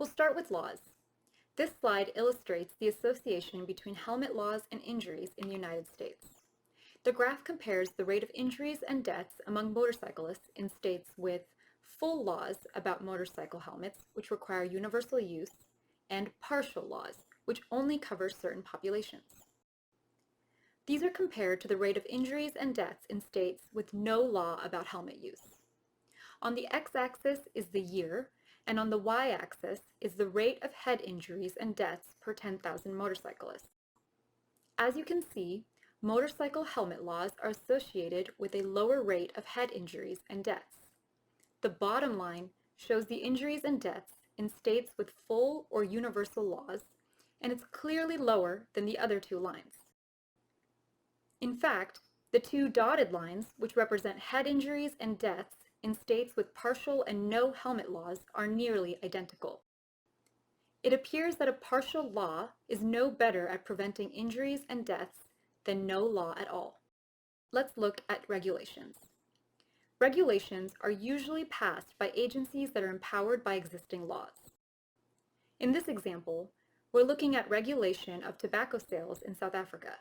We'll start with laws. This slide illustrates the association between helmet laws and injuries in the United States. The graph compares the rate of injuries and deaths among motorcyclists in states with full laws about motorcycle helmets, which require universal use, and partial laws, which only cover certain populations. These are compared to the rate of injuries and deaths in states with no law about helmet use. On the x-axis is the year, and on the y-axis is the rate of head injuries and deaths per 10,000 motorcyclists. As you can see, motorcycle helmet laws are associated with a lower rate of head injuries and deaths. The bottom line shows the injuries and deaths in states with full or universal laws, and it's clearly lower than the other two lines. In fact, the two dotted lines, which represent head injuries and deaths in states with partial and no helmet laws, are nearly identical. It appears that a partial law is no better at preventing injuries and deaths than no law at all. Let's look at regulations. Regulations are usually passed by agencies that are empowered by existing laws. In this example, we're looking at regulation of tobacco sales in South Africa.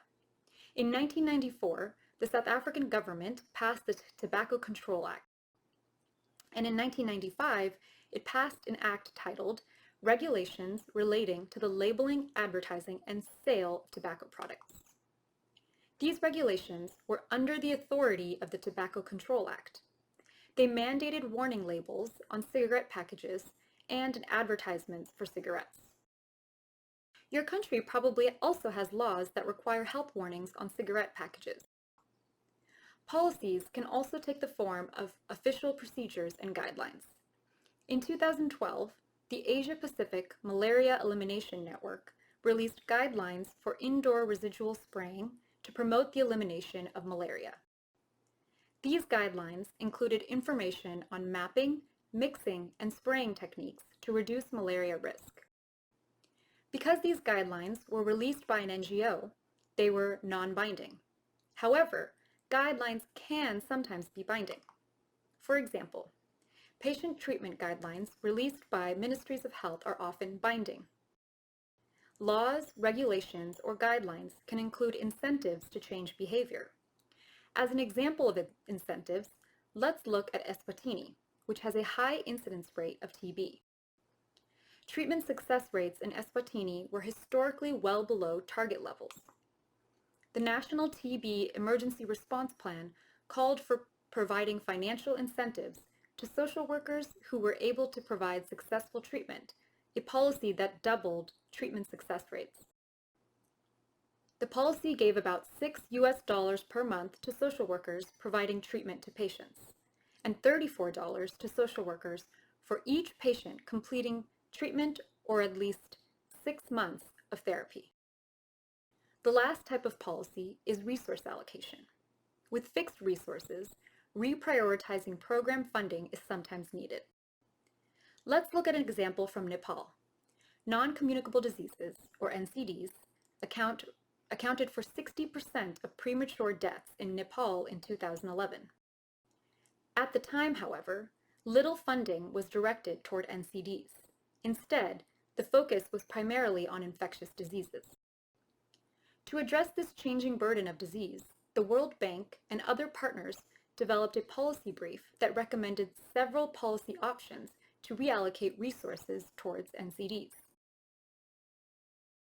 In 1994, the South African government passed the Tobacco Control Act. And in 1995, it passed an act titled Regulations Relating to the Labeling, Advertising, and Sale of Tobacco Products. These regulations were under the authority of the Tobacco Control Act. They mandated warning labels on cigarette packages and advertisements for cigarettes. Your country probably also has laws that require health warnings on cigarette packages. Policies can also take the form of official procedures and guidelines. In 2012, the Asia-Pacific Malaria Elimination Network released guidelines for indoor residual spraying to promote the elimination of malaria. These guidelines included information on mapping, mixing, and spraying techniques to reduce malaria risk. Because these guidelines were released by an NGO, they were non-binding. However, guidelines can sometimes be binding. For example, patient treatment guidelines released by ministries of health are often binding. Laws, regulations, or guidelines can include incentives to change behavior. As an example of incentives, let's look at Eswatini, which has a high incidence rate of TB. Treatment success rates in Eswatini were historically well below target levels. The National TB Emergency Response Plan called for providing financial incentives to social workers who were able to provide successful treatment, a policy that doubled treatment success rates. The policy gave about $6 per month to social workers providing treatment to patients, and $34 to social workers for each patient completing treatment or at least 6 months of therapy. The last type of policy is resource allocation. With fixed resources, reprioritizing program funding is sometimes needed. Let's look at an example from Nepal. Non-communicable diseases, or NCDs, accounted for 60% of premature deaths in Nepal in 2011. At the time, however, little funding was directed toward NCDs. Instead, the focus was primarily on infectious diseases. To address this changing burden of disease, the World Bank and other partners developed a policy brief that recommended several policy options to reallocate resources towards NCDs.